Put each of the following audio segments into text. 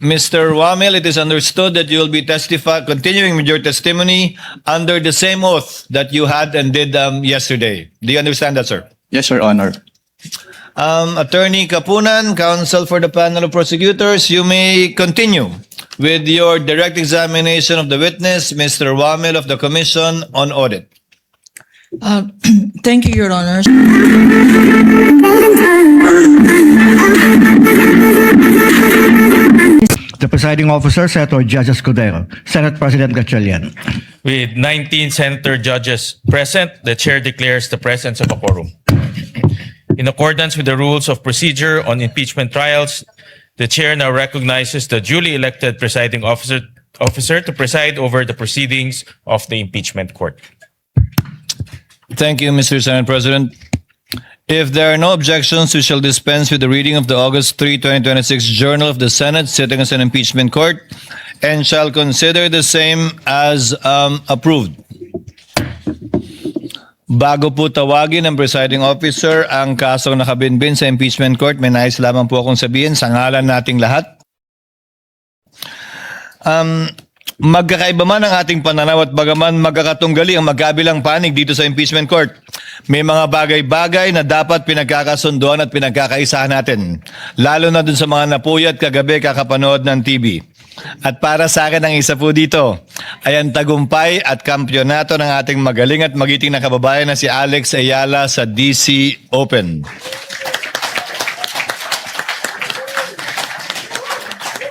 Mr. Wamel, it is understood that you will be continuing with your testimony under the same oath that you had and did yesterday. Do you understand that, sir? Yes, Your Honor. Attorney Kapunan, counsel for the panel of prosecutors, you may continue with your direct examination of the witness, Mr. Wamel of the Commission on Audit. Thank you, Your Honors. The presiding officer, Senator Judge Escudero. Senate President Gatchalian. With 19 senator judges present, the chair declares the presence of a quorum. In accordance with the rules of procedure on impeachment trials, the chair now recognizes the duly elected presiding officer to preside over the proceedings of the impeachment court. Thank you, Mr. Senate President. If there are no objections, we shall dispense with the reading of the August 3, 2026 Journal of the Senate sitting as an impeachment court and shall consider the same as approved. Bago po tawagin ng presiding officer ang kasong nakabinbin sa impeachment court, may nais lamang po akong sabihin sa ngalan nating lahat. Magkakaiba man ang ating pananaw at bagaman magkakatunggali ang magkabilang panig dito sa impeachment court, may mga bagay-bagay na dapat pinagkakasunduan at pinagkakaisahan natin. Lalo na dun sa mga napuyat kagabi kakapanood ng TV. At para sa akin ang isa po dito ay ang tagumpay at kampyonato ng ating magaling at magiting na kababayan na si Alex Ayala sa DC Open.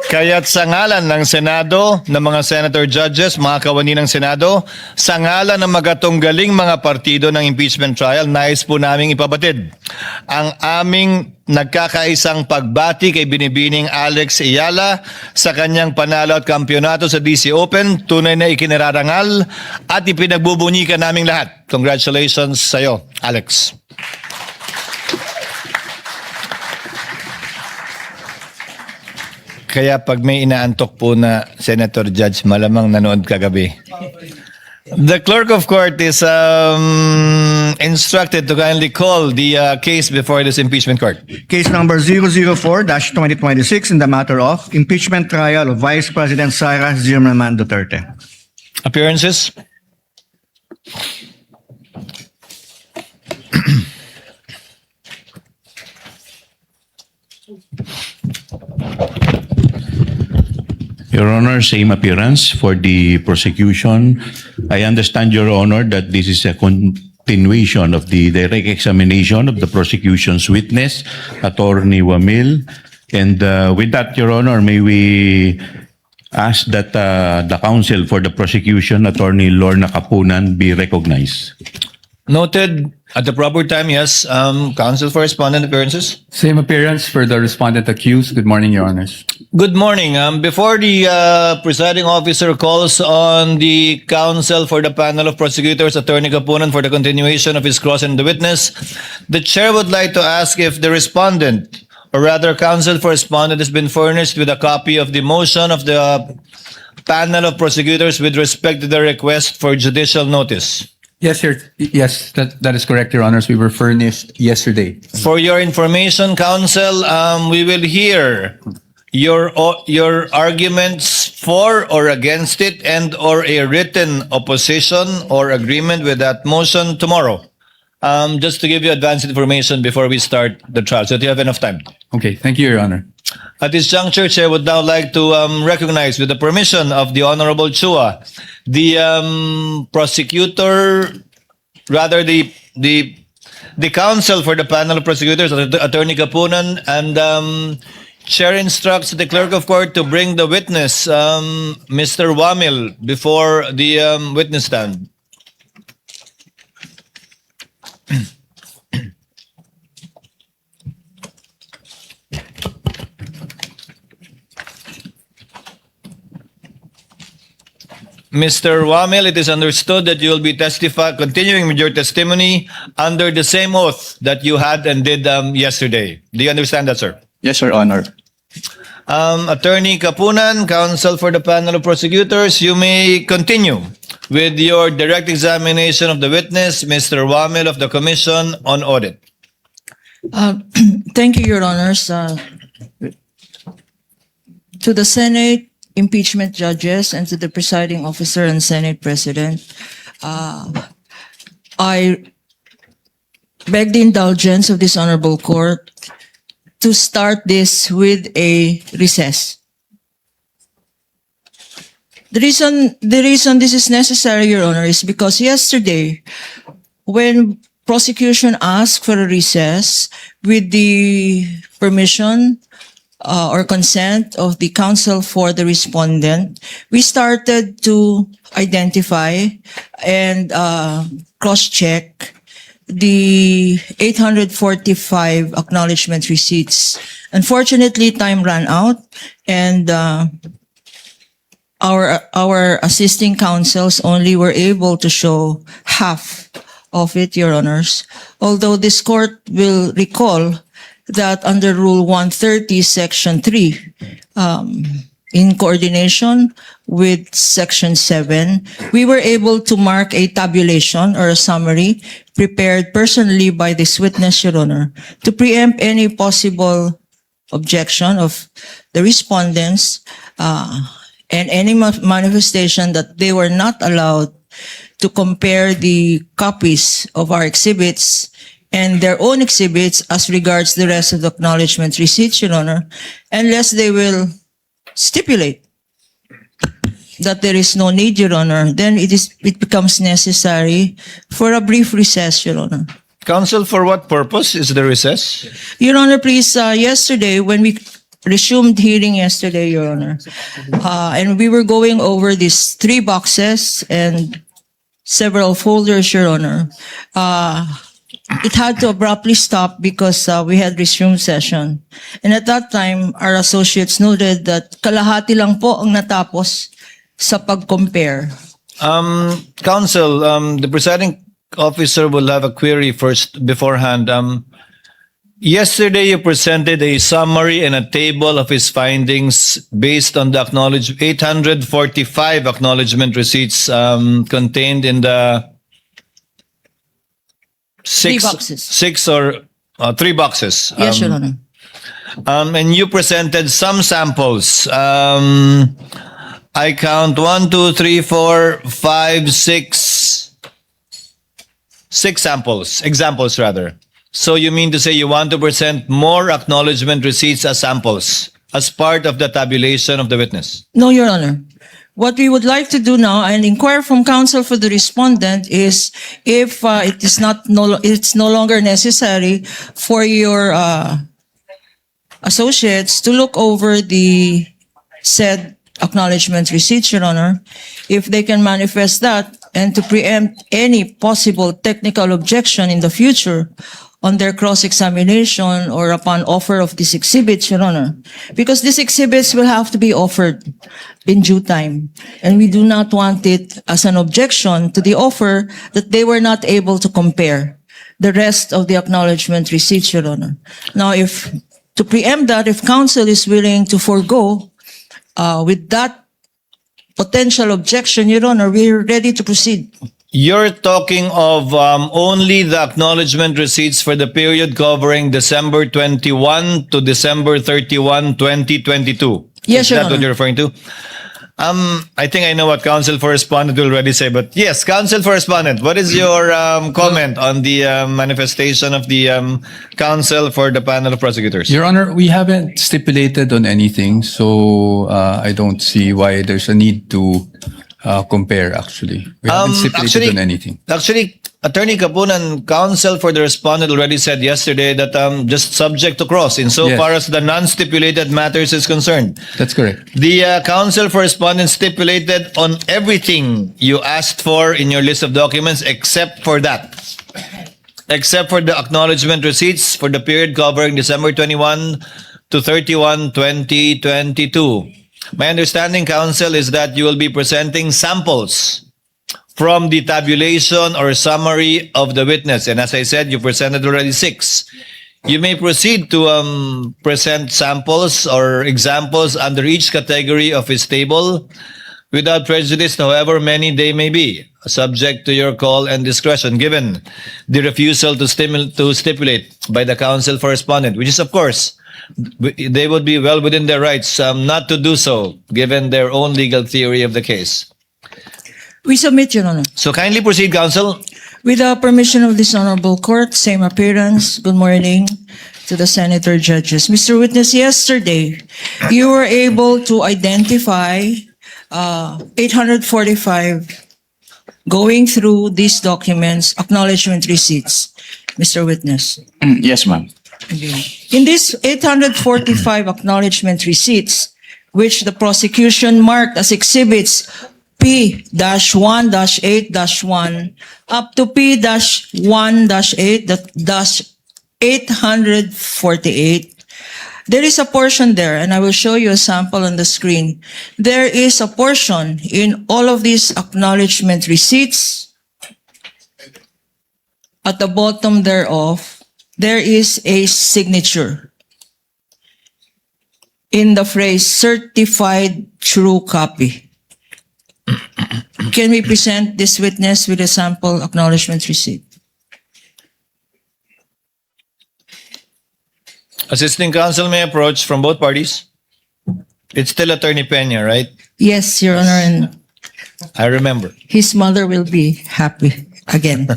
Kaya't sa ngalan ng Senado, ng mga senator judges, mga kawani ng Senado, sa ngalan ng magatunggaling mga partido ng impeachment trial, nais po naming ipabatid ang aming nagkakaisang pagbati kay Binibining Alex Ayala sa kanyang panalo at kampyonato sa DC Open. Tunay na ikinararangal at ipinagbubunyikan naming lahat. Congratulations sa iyo, Alex. Kaya pag may inaantok po na Senator Judge, malamang nanood kagabi. The clerk of court is instructed to kindly call the case before this impeachment court. Case number 004-2026 in the matter of impeachment trial of Vice President Sara Zimmerman Duterte. Appearances? Your Honor, same appearance for the prosecution. I understand, Your Honor, that this is a continuation of the direct examination of the prosecution's witness, Attorney Wamil. And with that, Your Honor, may we ask that the counsel for the prosecution, Attorney Lorna Kapunan, be recognized. Noted. At the proper time, yes. Counsel for respondent appearances. Same appearance for the respondent accused. Good morning, Your Honors. Good morning. Before the presiding officer calls on the counsel for the panel of prosecutors, Attorney Kapunan, for the continuation of his cross and the witness, the chair would like to ask if the respondent, or rather counsel for respondent, has been furnished with a copy of the motion of the panel of prosecutors with respect to the request for judicial notice. Yes, sir. Yes, that is correct, Your Honors. We were furnished yesterday. For your information, counsel, we will hear your arguments for or against it and or a written opposition or agreement with that motion tomorrow. Just to give you advanced information before we start the trial, so that you have enough time. Okay, thank you, Your Honor. At this juncture, Chair would now like to recognize, with the permission of the Honorable Chua, the prosecutor, rather the counsel for the panel of prosecutors, Attorney Kapunan, and Chair instructs the clerk of court to bring the witness, Mr. Wamil, before the witness stand. Mr. Wamil, it is understood that you will be continuing with your testimony under the same oath that you had and did yesterday. Do you understand that, sir? Yes, Your Honor. Attorney Kapunan, counsel for the panel of prosecutors, you may continue with your direct examination of the witness, Mr. Wamil of the Commission on Audit. Thank you, Your Honors. To the Senate impeachment judges and to the presiding officer and Senate President, I beg the indulgence of this honorable court to start this with a recess. The reason this is necessary, Your Honor, is because yesterday, when prosecution asked for a recess with the permission or consent of the counsel for the respondent, we started to identify and cross-check the 845 acknowledgement receipts. Unfortunately, time ran out, and our assisting counsels only were able to show half of it, Your Honors. Although this court will recall that under Rule 130, Section 3, in coordination with Section 7, we were able to mark a tabulation or a summary prepared personally by this witness, Your Honor, to preempt any possible objection of the respondents and any manifestation that they were not allowed to compare the copies of our exhibits and their own exhibits as regards the rest of the acknowledgement receipts, Your Honor, unless they will stipulate that there is no need, Your Honor, then it becomes necessary for a brief recess, Your Honor. Counsel, for what purpose is the recess? Your Honor, please, yesterday, when we resumed hearing yesterday, Your Honor, and we were going over these 3 boxes and several folders, Your Honor, it had to abruptly stop because we had resumed session. And at that time, our associates noted that kalahati lang po ang natapos sa pag-compare. Counsel, the presiding officer will have a query first beforehand. Yesterday, you presented a summary and a table of his findings based on the 845 acknowledgement receipts contained in the 3 boxes. 3 boxes. Yes, Your Honor. And you presented some samples. I count 1, 2, 3, 4, 5, 6 examples rather. So you mean to say you want to present more acknowledgement receipts as samples as part of the tabulation of the witness? No, Your Honor. What we would like to do now and inquire from counsel for the respondent is if it's no longer necessary for your associates to look over the said acknowledgement receipts, Your Honor, if they can manifest that and to preempt any possible technical objection in the future on their cross-examination or upon offer of these exhibits, Your Honor. Because these exhibits will have to be offered in due time. And we do not want it as an objection to the offer that they were not able to compare the rest of the acknowledgement receipts, Your Honor. Now, to preempt that, if counsel is willing to forego with that potential objection, Your Honor, we're ready to proceed. You're talking of only the acknowledgement receipts for the period covering December 21 to December 31, 2022. Yes, Your Is that what Honor. you're referring to? I think I know what counsel for respondent will already say, but yes, counsel for respondent, what is your comment on the manifestation of the counsel for the panel of prosecutors? Your Honor, we haven't stipulated on anything, so I don't see why there's a need to compare, actually. We haven't stipulated on anything. Actually, Attorney Kapunan, counsel for the respondent already said yesterday that just subject to cross insofar Yes. as the non-stipulated matters is concerned. That's correct. The counsel for respondent stipulated on everything you asked for in your list of documents except for that. Except for the acknowledgement receipts for the period covering December 21 to 31, 2022. My understanding, counsel, is that you will be presenting samples from the tabulation or summary of the witness. And as I said, you presented already 6. You may proceed to present samples or examples under each category of his table without prejudice, however many they may be, subject to your call and discretion, given the refusal to stipulate by the counsel for respondent, which is, of course, they would be well within their rights not to do so, given their own legal theory of the case. We submit, Your Honor. So kindly proceed, counsel. With the permission of this honorable court, same appearance. Good morning to the senator judges. Mr. Witness, yesterday, you were able to identify 845 going through these documents, acknowledgement receipts. Mr. Witness. Yes, ma'am. In these 845 acknowledgement receipts, which the prosecution marked as exhibits P-1-8-1 up to P-1-8-848, there is a portion there, and I will show you a sample on the screen. There is a portion in all of these acknowledgement receipts. At the bottom thereof, there is a signature in the phrase certified true copy. Can we present this witness with a sample acknowledgement receipt? Assisting counsel may approach from both parties. It's still Attorney Peña, right? Yes, Your Honor, and I remember. his mother will be happy again.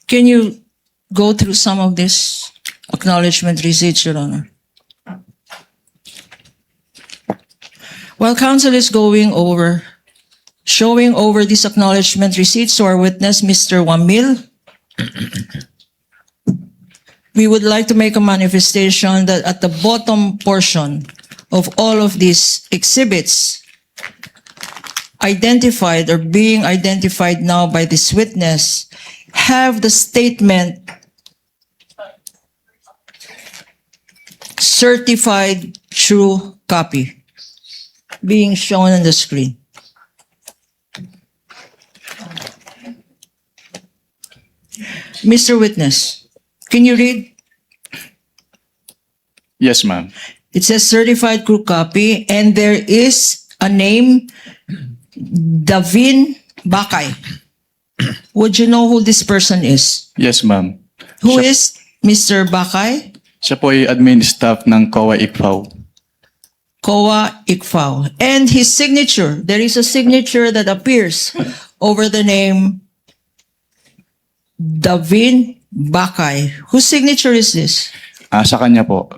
Can you go through some of this acknowledgement receipts, Your Honor? While counsel is showing over these acknowledgement receipts to our witness, Mr. Wamil, we would like to make a manifestation that at the bottom portion of all of these exhibits, identified or being identified now by this witness, have the statement certified true copy being shown on the screen. Mr. Witness, can you read? Yes, ma'am. It says certified true copy, and there is a name, Davin Bakay. Would you know who this person is? Yes, ma'am. Who is Mr. Bakay? Siya po ay admin staff ng COA ICFAO. Koa Ikfao. And his signature, there is a signature that appears over the name Davin Bakay. Whose signature is this? Sa kanya po.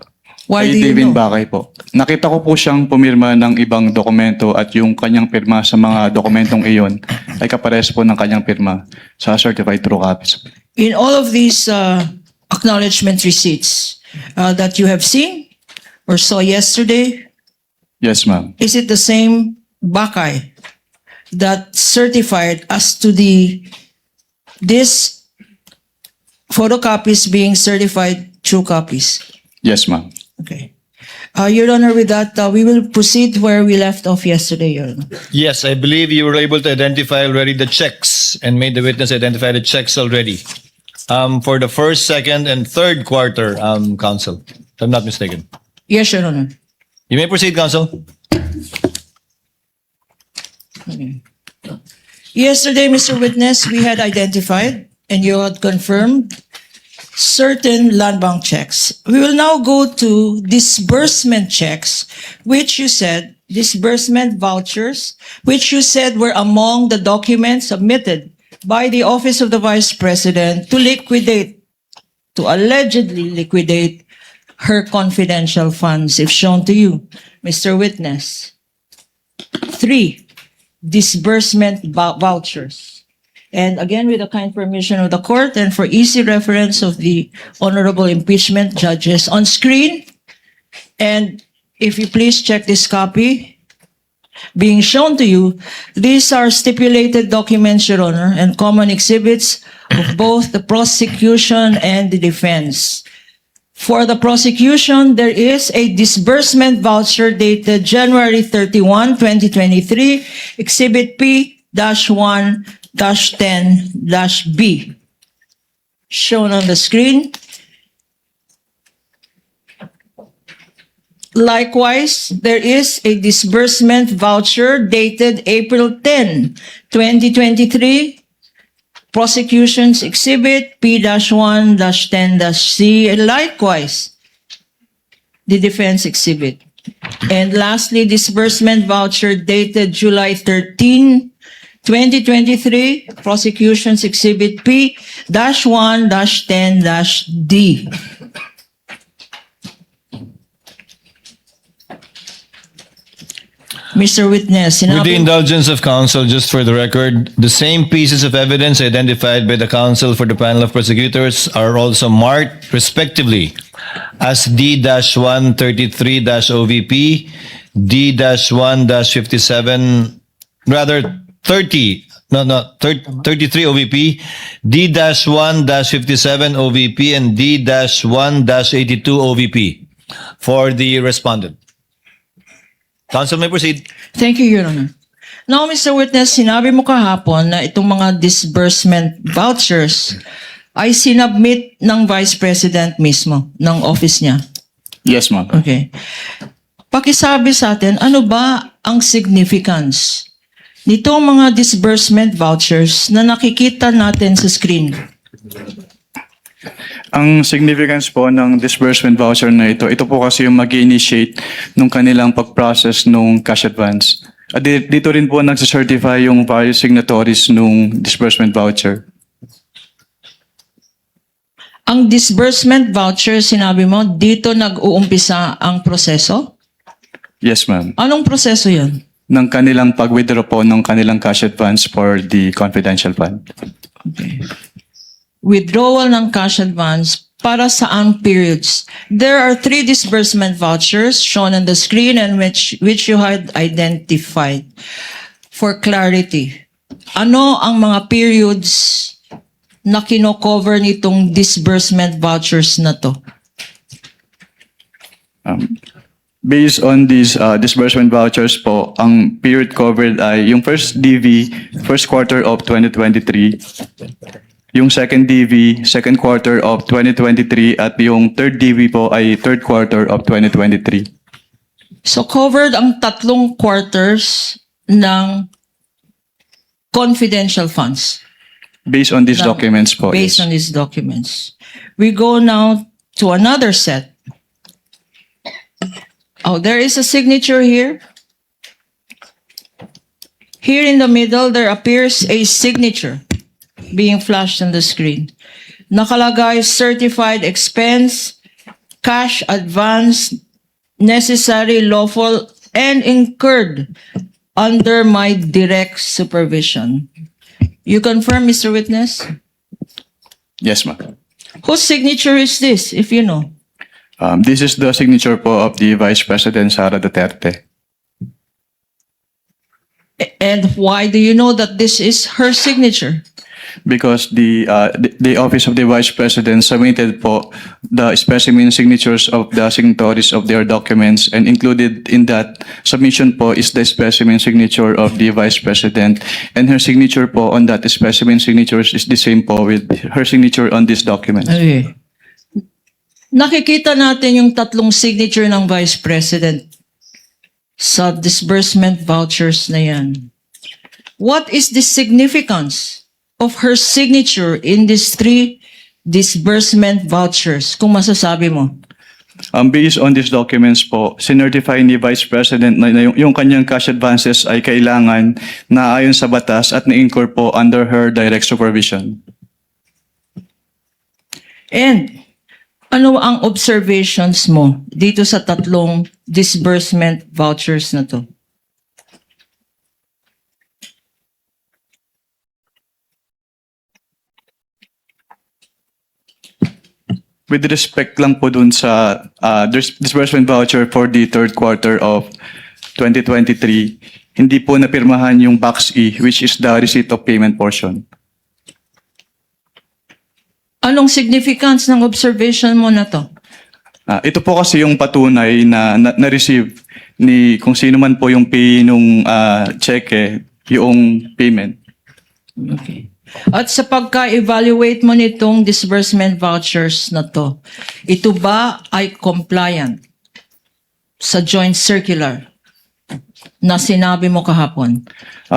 Why Kay do you Devin know? Bakay po. Nakita ko po siyang pumirma ng ibang dokumento at yung kanyang pirma sa mga dokumentong iyon ay kapares po ng kanyang pirma sa certified true copies. In all of these acknowledgement receipts that you have seen or saw yesterday, Yes, ma'am. is it the same Bakay that certified as to this photocopies being certified true copies? Yes, ma'am. Okay. Your Honor, with that, we will proceed where we left off yesterday, Your Honor. Yes, I believe you were able to identify already the checks and made the witness identify the checks already. For the first, second, and third quarter, counsel, if I'm not mistaken. Yes, Your Honor. You may proceed, counsel. Yesterday, Mr. Witness, we had identified and you had confirmed certain land bank checks. We will now go to disbursement checks, which you said, disbursement vouchers, which you said were among the documents submitted by the Office of the Vice President to allegedly liquidate her confidential funds, if shown to you, Mr. Witness. 3, disbursement vouchers. And again, with the kind permission of the court and for easy reference of the honorable impeachment judges on screen, and if you please check this copy being shown to you, these are stipulated documents, Your Honor, and common exhibits of both the prosecution and the defense. For the prosecution, there is a disbursement voucher dated January 31, 2023, Exhibit P-1-10-B, shown on the screen. Likewise, there is a disbursement voucher dated April 10, 2023. Prosecution's Exhibit P-1-10-C, and likewise, the defense exhibit. And lastly, disbursement voucher dated July 13, 2023, Prosecution's Exhibit P-1-10-D. Mr. Witness, With the sinabi, indulgence of counsel, just for the record, the same pieces of evidence identified by the counsel for the panel of prosecutors are also marked respectively as D-133-OVP, D-1-57, rather 33 OVP, D-1-57 OVP, and D-1-82 OVP for the respondent. Counsel may proceed. thank you, Your Honor. Now, Mr. Witness, sinabi mo kahapon na itong mga disbursement vouchers ay sinubmit ng Vice President mismo, ng office niya. Yes, ma'am. Okay. Pakisabi sa atin, ano ba ang significance nitong mga disbursement vouchers na nakikita natin sa screen? Ang significance po ng disbursement voucher na ito po kasi yung mag-initiate nung kanilang pag-process nung cash advance. At dito rin po nagsacertify yung various signatories nung disbursement voucher. Ang disbursement voucher, sinabi mo, dito nag-uumpisa ang proseso? Yes, ma'am. Anong proseso yun? Ng kanilang pag-withdraw po ng kanilang cash advance for the confidential fund. Withdrawal ng cash advance para saan periods? There are 3 disbursement vouchers shown on the screen and which you had identified. For clarity, ano ang mga periods na kino-cover nitong disbursement vouchers na to? Based on these disbursement vouchers po, ang period covered ay yung first DV, first quarter of 2023, yung second DV, second quarter of 2023, at yung third DV po ay third quarter of 2023. So covered ang 3 quarters ng confidential funds. Based on these Now, documents po. Based yes. on these documents. We go now to another set. Oh, there is a signature here. Here in the middle, there appears a signature being flashed on the screen. Nakalagay certified expense, cash advance, necessary, lawful, and incurred under my direct supervision. You confirm, Mr. Witness? Yes, ma'am. Whose signature is this, if you know? This is the signature po of the Vice President Sara Duterte. And why do you know that this is her signature? Because the Office of the Vice President submitted po the specimen signatures of the signatories of their documents, and included in that submission po is the specimen signature of the Vice President, and her signature po on that specimen signatures is the same po with her signature on this document. Okay. Nakikita natin yung 3 signature ng Vice President sa disbursement vouchers na yan. What is the significance of her signature in these 3 disbursement vouchers, kung masasabi mo? Based on these documents po, sinertify ni Vice President na yung kanyang cash advances ay kailangan na ayon sa batas at na-incur po under her direct supervision. And ano ang observations mo dito sa 3 disbursement vouchers na to? With respect lang po dun sa disbursement voucher for the third quarter of 2023, hindi po napirmahan yung Box E, which is the receipt of payment portion. Anong significance ng observation mo na to? Ito po kasi yung patunay na na-receive ni kung sino man po yung pay nung cheque, yung payment. Okay. At sa pagka-evaluate mo nitong disbursement vouchers na to, ito ba ay compliant sa joint circular na sinabi mo kahapon?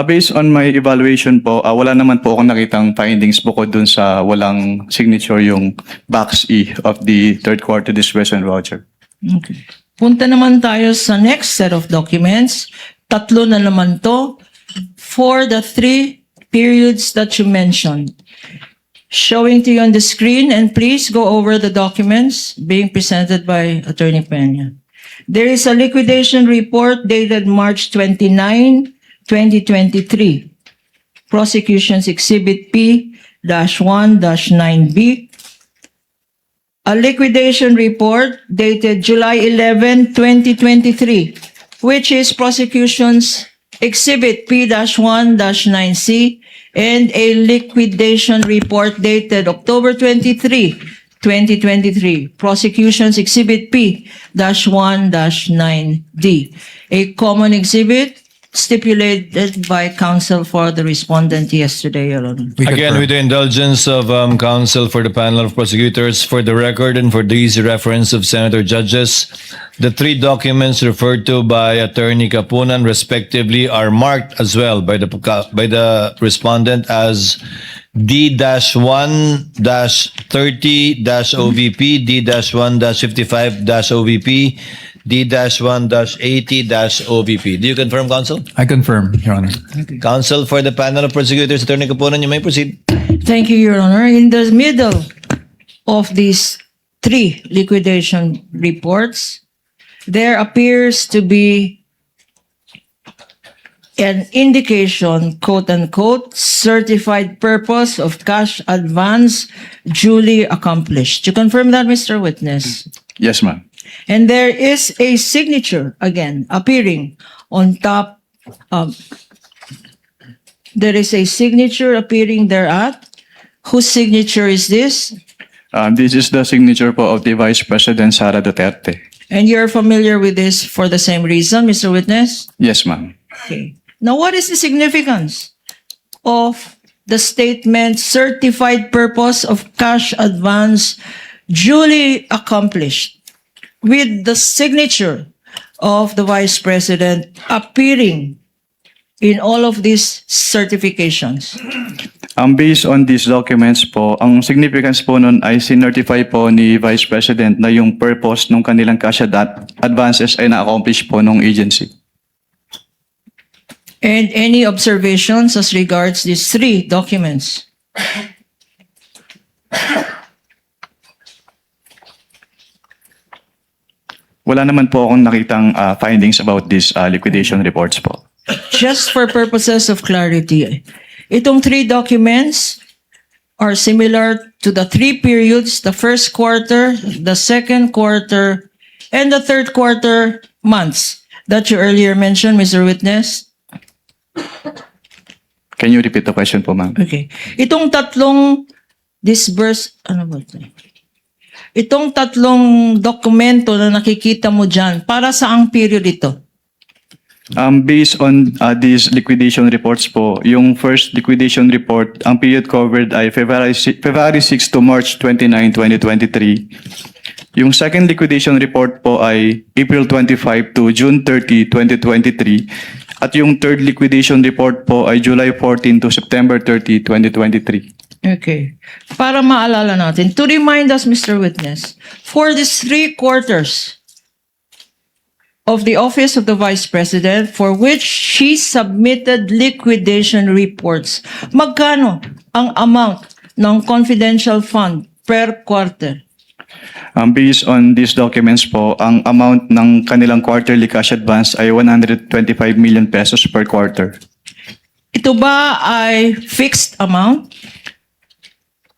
Based on my evaluation po, wala naman po akong nakitang findings bukod dun sa walang signature yung box E of the third quarter disbursement voucher. Okay. Punta naman tayo sa next set of documents. Tatlo na naman to for the 3 periods that you mentioned. Showing to you on the screen, and please go over the documents being presented by Attorney Peña. There is a liquidation report dated March 29, 2023. Prosecution's Exhibit P-1-9B. A liquidation report dated July 11, 2023, which is prosecution's Exhibit P-1-9C, and a liquidation report dated October 23, 2023, prosecution's Exhibit P-1-9D, a common exhibit stipulated by counsel for the respondent yesterday, Your Honor. We Again, confirm. with the indulgence of counsel for the panel of prosecutors, for the record and for the easy reference of Senator Judges, the 3 documents referred to by Attorney Kapunan respectively are marked as well by the respondent as D-1-30-OVP, D-1-55-OVP, D-1-80-OVP. Do you confirm, counsel? I confirm, Your Honor. Counsel for the panel of prosecutors, Attorney Kapunan, you may proceed. Thank you, Your Honor. In the middle of these 3 liquidation reports, there appears to be an indication, quote unquote, certified purpose of cash advance duly accomplished. You confirm that, Mr. Witness? Yes, ma'am. And there is a signature, again, appearing on top. There is a signature appearing thereat. Whose signature is this? This is the signature po of the Vice President Sara Duterte. And you're familiar with this for the same reason, Mr. Witness? Yes, ma'am. Okay. Now, what is the significance of the statement certified purpose of cash advance duly accomplished with the signature of the Vice President appearing in all of these certifications? Based on these documents po, ang significance po nun ay sinertify po ni Vice President na yung purpose ng kanilang cash advances ay na-accomplish po ng agency. And any observations as regards these 3 documents? Wala naman po akong nakitang findings about these liquidation reports po. Just for purposes of clarity, itong 3 documents are similar to the 3 periods, the first quarter, the second quarter, and the third quarter months that you earlier mentioned, Mr. Witness? Can you repeat the question po, ma'am? Okay. Itong tatlong itong tatlong dokumento na nakikita mo dyan, para saang period ito? Based on these liquidation reports po, yung first liquidation report, ang period covered ay February 6 to March 29, 2023. Yung second liquidation report po ay April 25 to June 30, 2023. At yung third liquidation report po ay July 14 to September 30, 2023. Okay. Para maalala natin, to remind us, Mr. Witness, for these 3 quarters of the Office of the Vice President for which she submitted liquidation reports, magkano ang amount ng confidential fund per quarter? Based on these documents po, ang amount ng kanilang quarterly cash advance ay 125 million pesos per quarter. Ito ba ay fixed amount?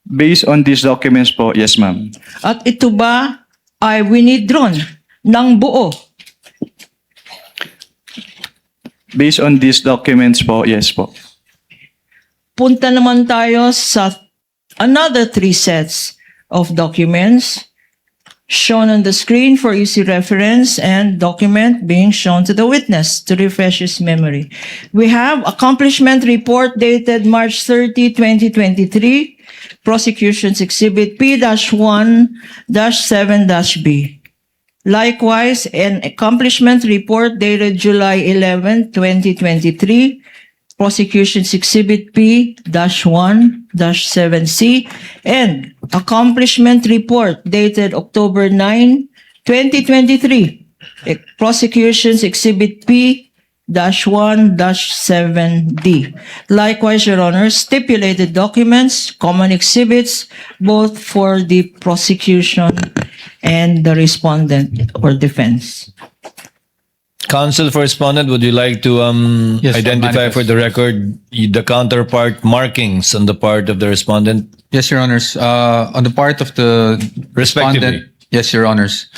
Based on these documents po, yes ma'am. At ito ba ay winidrawn ng buo? Based on these documents po, yes po. Punta naman tayo sa another 3 sets of documents shown on the screen for easy reference and document being shown to the witness to refresh his memory. We have accomplishment report dated March 30, 2023, prosecution's exhibit P-1-7-B. Likewise, an accomplishment report dated July 11, 2023, Prosecution's Exhibit P-1-7C, and accomplishment report dated October 9, 2023, Prosecution's Exhibit P-1-7D. Likewise, Your Honor, stipulated documents, common exhibits, both for the prosecution and the respondent or defense. Counsel for respondent, would you like to Yes, identify manifest. for the record the counterpart markings on the part of the respondent? Yes, Your Honors. On the part of the Respectively. respondent, yes, Your Honors.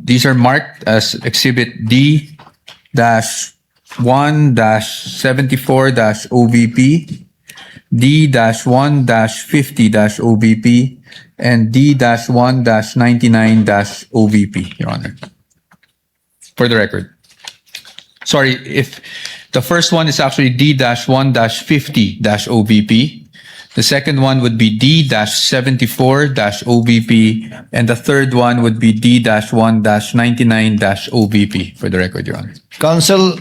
These are marked as Exhibit D-1-74-OVP, D-1-50-OVP, and D-1-99-OVP, Your Honor. For the record. Sorry, if the first one is actually D-1-50-OVP, the second one would be D-74-OVP, and the third one would be D-1-99-OVP, for the record, Your Honor. Counsel,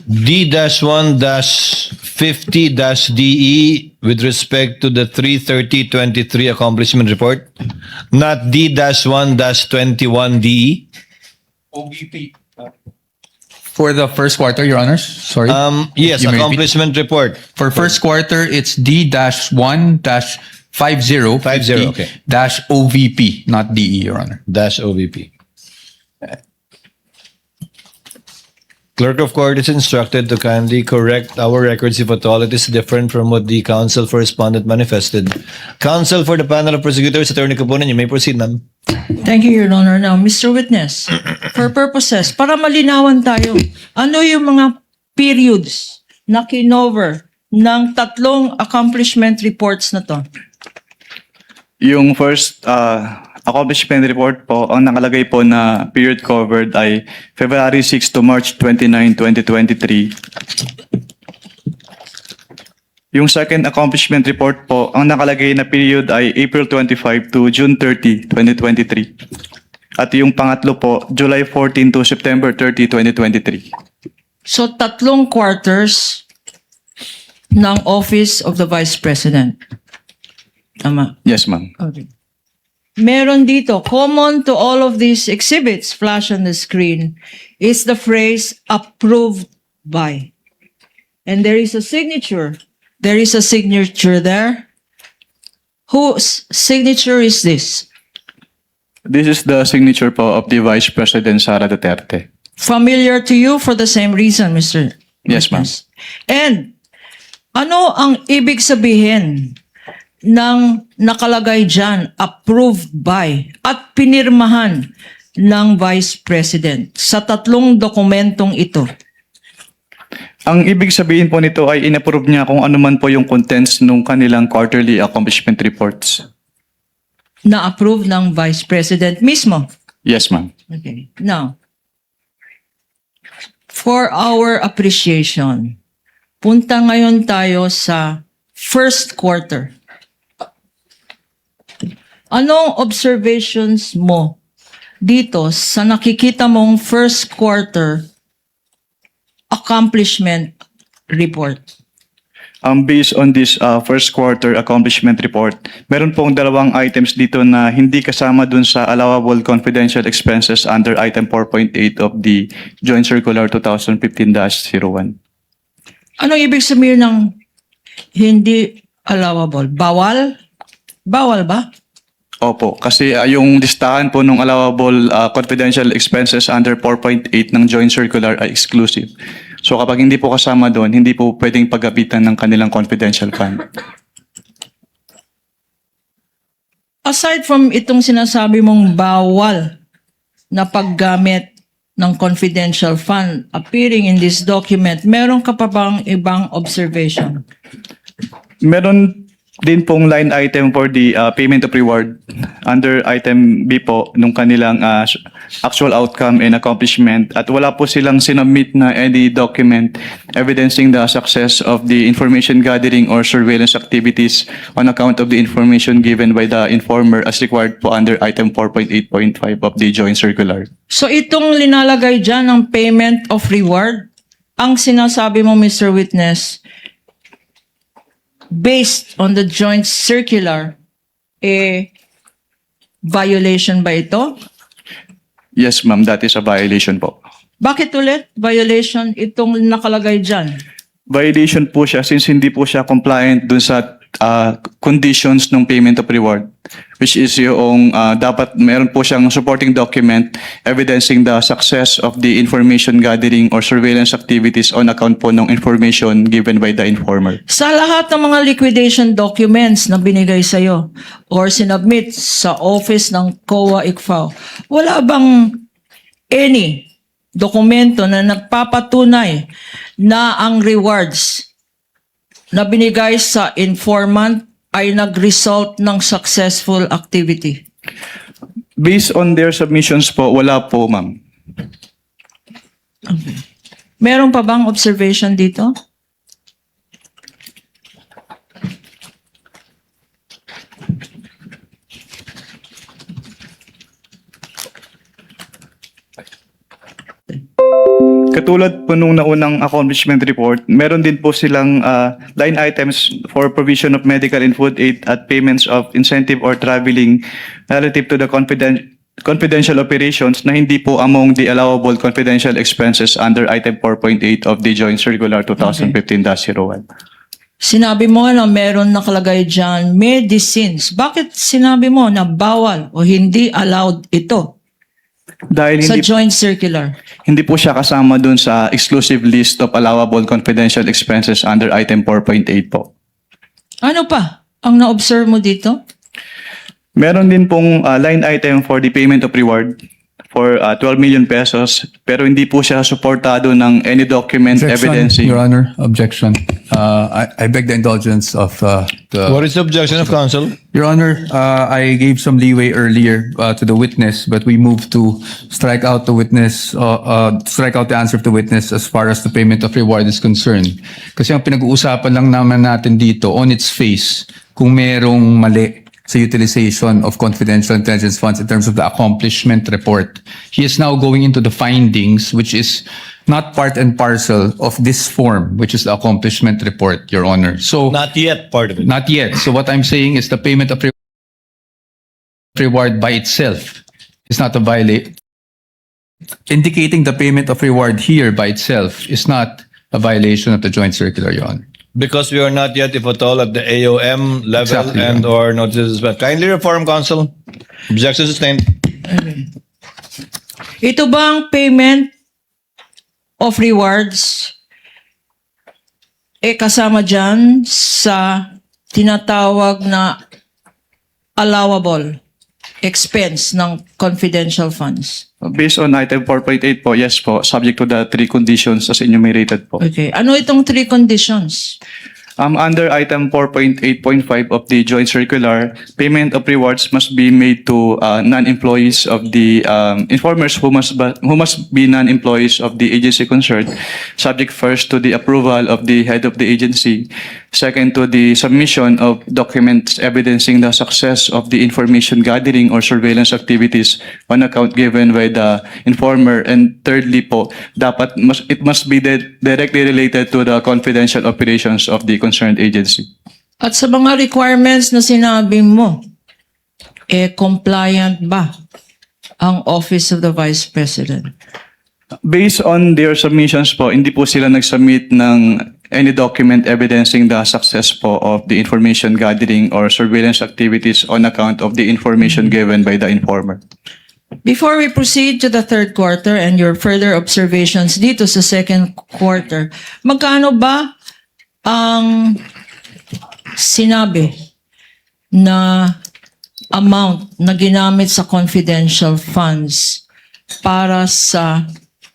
D-1-50-DE with respect to the 3/30/23 accomplishment report, not D-1-21DE. For the first quarter, Your Honors, sorry. Yes, You may repeat. accomplishment report. For first quarter, it's D-1-50 50, okay. dash OVP, not DE, Your Honor. Dash OVP. Clerk of Court is instructed to kindly correct our records if at all it is different from what the counsel for respondent manifested. Counsel for the panel of prosecutors, Attorney Capunan, you may proceed, ma'am. Thank you, Your Honor. Now, Mr. Witness, for purposes, para malinawan tayo, ano yung mga periods na kinover ng tatlong accomplishment reports na to? Yung first accomplishment report po, ang nakalagay po na period covered ay February 6 to March 29, 2023. Yung second accomplishment report po, ang nakalagay na period ay April 25 to June 30, 2023. At yung pangatlo po, July 14 to September 30, 2023. So, tatlong quarters ng Office of the Vice President. Tama. Yes, ma'am. Okay. Meron dito, common to all of these exhibits flash on the screen is the phrase approved by. And there is a signature. There is a signature there. Whose signature is this? This is the signature po of the Vice President Sara Duterte. Familiar to you for the same reason, Mr. Yes, ma'am. Witness. And ano ang ibig sabihin ng nakalagay dyan, approved by, at pinirmahan ng Vice President sa tatlong dokumentong ito? Ang ibig sabihin po nito ay inapprove niya kung ano man po yung contents nung kanilang quarterly accomplishment reports. Na-approve ng Vice President mismo. Yes, ma'am. Okay. Now, for our appreciation, punta ngayon tayo sa first quarter. Anong observations mo dito sa nakikita mong first quarter accomplishment report? Based on this first quarter accomplishment report, meron pong dalawang items dito na hindi kasama dun sa allowable confidential expenses under item 4.8 of the Joint Circular 2015-01. Anong ibig sabihin ng hindi allowable? Bawal? Bawal ba? Opo, kasi yung listahan po ng allowable confidential expenses under 4.8 ng Joint Circular ay exclusive. So kapag hindi po kasama doon, hindi po pwedeng paggapitan ng kanilang confidential fund. Aside from itong sinasabi mong bawal na paggamit ng confidential fund appearing in this document, meron ka pa bang ibang observation? Meron din pong line item for the payment of reward under item B po nung kanilang actual outcome and accomplishment at wala po silang sinubmit na any document evidencing the success of the information gathering or surveillance activities on account of the information given by the informer as required po under item 4.8.5 of the joint circular. So itong linalagay dyan ng payment of reward, ang sinasabi mo, Mr. Witness, based on the joint circular, violation ba ito? Yes, ma'am, that is a violation po. Bakit ulit violation itong nakalagay dyan? Violation po siya since hindi po siya compliant dun sa conditions ng payment of reward, which is yung dapat meron po siyang supporting document evidencing the success of the information gathering or surveillance activities on account po ng information given by the informer. Sa lahat ng mga liquidation documents na binigay sa'yo or sinubmit sa office ng COA ICFAO, wala bang any dokumento na nagpapatunay na ang rewards na binigay sa informant ay nag-result ng successful activity? Based on their submissions po, wala po, ma'am. Meron pa bang observation dito? Katulad po nung naunang accomplishment report, meron din po silang line items for provision of medical and food aid at payments of incentive or traveling relative to the confidential operations na hindi po among the allowable confidential expenses under item 4.8 of the Joint Circular 2015-01. Sinabi mo na meron nakalagay dyan medicines. Bakit sinabi mo na bawal o hindi allowed ito Dahil sa joint circular? hindi po siya kasama dun sa exclusive list of allowable confidential expenses under item 4.8 po. Ano pa ang na-observe mo dito? Meron din pong line item for the payment of reward for 12 million pesos pero hindi po siya suportado ng any document evidencing. Your Honor, objection. I beg the indulgence of the... What is the objection of counsel? Your Honor, I gave some leeway earlier to the witness, but we moved to strike out the witness, strike out the answer of the witness as far as the payment of reward is concerned. Kasi ang pinag-uusapan lang naman natin dito, on its face, kung merong mali sa utilization of confidential intelligence funds in terms of the accomplishment report. He is now going into the findings, which is not part and parcel of this form, which is the accomplishment report, Your Honor. So, Not yet part of it. not yet. So what I'm saying is the payment of reward by itself is not a violation. Indicating the payment of reward here by itself is not a violation of the joint circular, Your Honor. Because we are not yet, if at all, at the AOM level Exactly, and or notices. But kindly reform, counsel. Objection sustained. Ito bang payment of rewards kasama dyan sa tinatawag na allowable expense ng confidential funds? Based on item 4.8 po, yes po, subject to the three conditions as enumerated po. Okay. Ano itong three conditions? Under item 4.8.5 of the joint circular, payment of rewards must be made to non-employees of the informers who must be non-employees of the agency concerned, subject first to the approval of the head of the agency, second to the submission of documents evidencing the success of the information gathering or surveillance activities on account given by the informer, and thirdly po, it must be directly related to the confidential operations of the concerned agency. At sa mga requirements na sinabi mo, compliant ba ang Office of the Vice President? Based on their submissions po, hindi po sila nag-submit ng any document evidencing the success po of the information gathering or surveillance activities on account of the information given by the informer. Before we proceed to the third quarter and your further observations dito sa second quarter, magkano ba ang sinabi na amount na ginamit sa confidential funds para sa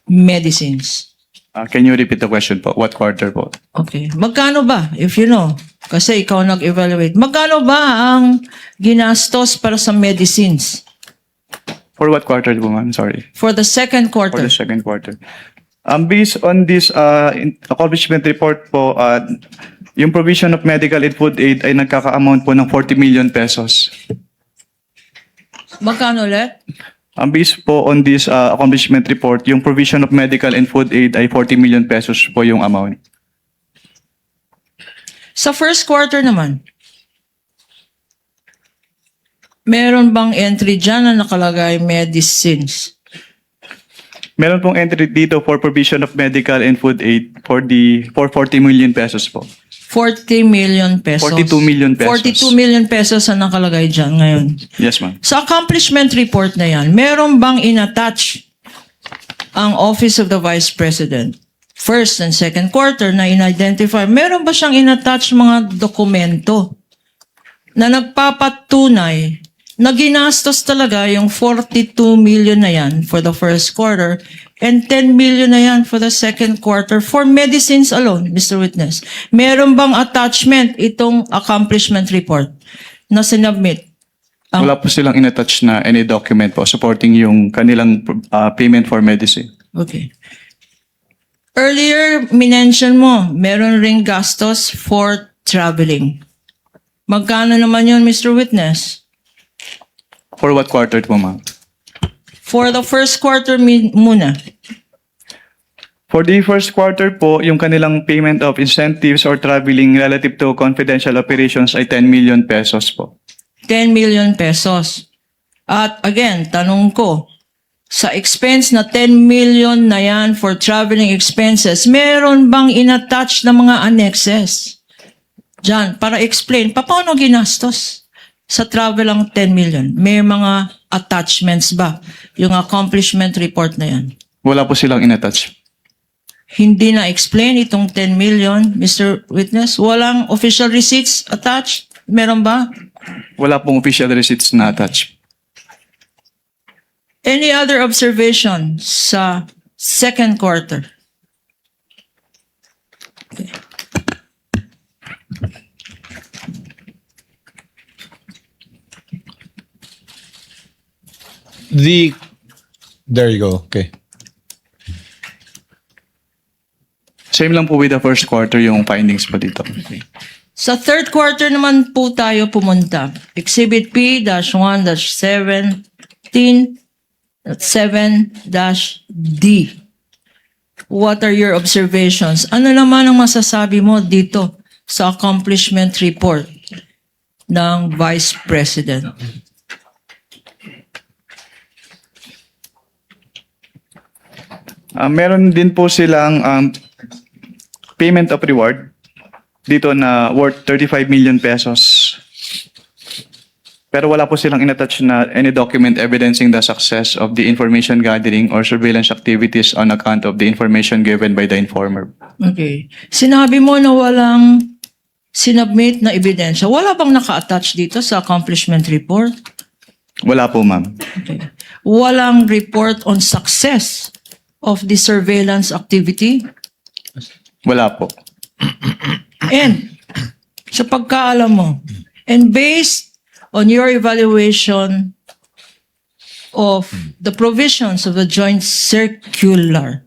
medicines? Can you repeat the question po? What quarter po? Okay. Magkano ba, if you know? Kasi ikaw nag-evaluate. Magkano ba ang ginastos para sa medicines For what quarter po, ma'am? Sorry. for the second For quarter? the second quarter. Based on this accomplishment report po, yung provision of medical and food aid ay nagkaka-amount po ng 40 million pesos. Magkano ulit? Based po on this accomplishment report, yung provision of medical and food aid ay 40 million pesos po yung amount. Sa first quarter naman, meron bang entry dyan na nakalagay medicines? Meron pong entry dito for provision of medical and food aid for 40 million pesos po. 40 million pesos. 42 million pesos. 42 million pesos ang nakalagay dyan ngayon. Yes, ma'am. Sa accomplishment report na yan, meron bang inattach ang Office of the Vice President? First and second quarter na in-identify, meron ba siyang inattach mga dokumento na nagpapatunay na ginastos talaga yung 42 million na yan for the first quarter and 10 million na yan for the second quarter for medicines alone, Mr. Witness? Meron bang attachment itong accomplishment report na sinubmit? Wala po silang inattach na any document po supporting yung kanilang payment for medicine. Okay. Earlier, minention mo, meron ring gastos for traveling. Magkano naman yun, Mr. Witness? For what quarter po, ma'am? For the first quarter muna. For the first quarter po, yung kanilang payment of incentives or traveling relative to confidential operations ay 10 million pesos po. 10 million pesos. At again, tanong ko, sa expense na 10 million na yan for traveling expenses, meron bang inattach na mga annexes? Diyan, para explain, paano ginastos sa travel ang 10 million? May mga attachments ba? Yung accomplishment report na yan. Wala po silang inattach. Hindi na-explain itong 10 million, Mr. Witness? Walang official receipts attached? Meron ba? Wala pong official receipts na attached. Any other observation sa second quarter? Okay. There you go. Okay. Same lang po with the first quarter yung findings po dito. Sa third quarter naman po tayo pumunta. Exhibit P-1-17-7-D. What are your observations? Ano naman ang masasabi mo dito sa accomplishment report ng Vice President? Meron din po silang payment of reward dito na worth 35 million pesos. Pero wala po silang inattach na any document evidencing the success of the information gathering or surveillance activities on account of the information given by the informer. Okay. Sinabi mo na walang sinubmit na ebidensya. Wala bang naka-attach dito sa accomplishment report? Wala po, ma'am. Okay. Walang report on success of the surveillance activity? Wala po. And, sa pagkaalam mo, and based on your evaluation of the provisions of the joint circular,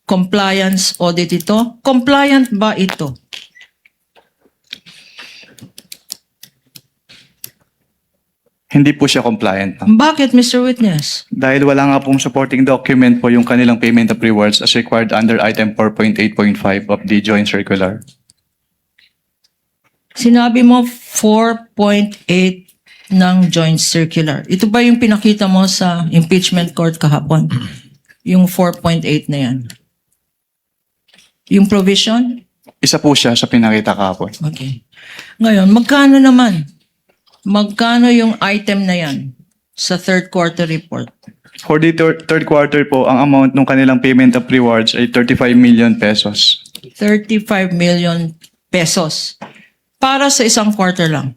compliance audit ito? Compliant ba ito? Hindi po siya compliant, ma'am. Bakit, Mr. Witness? Dahil wala nga pong supporting document po yung kanilang payment of rewards as required under item 4.8.5 of the joint circular. Sinabi mo 4.8 ng joint circular. Ito ba yung pinakita mo sa impeachment court kahapon? Yung 4.8 na yan. Yung provision? Isa po siya sa pinakita kahapon. Okay. Ngayon, magkano naman? Magkano yung item na yan sa third quarter report? For the third quarter po, ang amount ng kanilang payment of rewards ay 35 million pesos. 35 million pesos. Para sa isang quarter lang.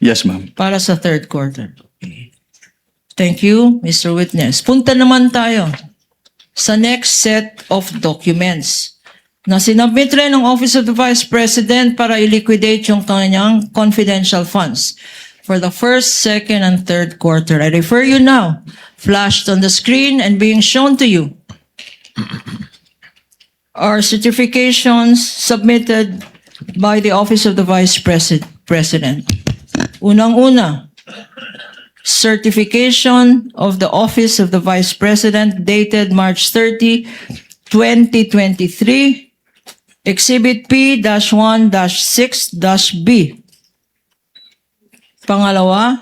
Yes, ma'am. Para sa third quarter. Okay. Thank you, Mr. Witness. Punta naman tayo sa next set of documents. na sinubmit rin ng Office of the Vice President para i-liquidate yung kanyang confidential funds for the first, second, and third quarter. I refer you now, flashed on the screen and being shown to you, are certifications submitted by the Office of the Vice President. Unang-una, certification of the Office of the Vice President dated March 30, 2023, Exhibit P-1-6-B. Pangalawa,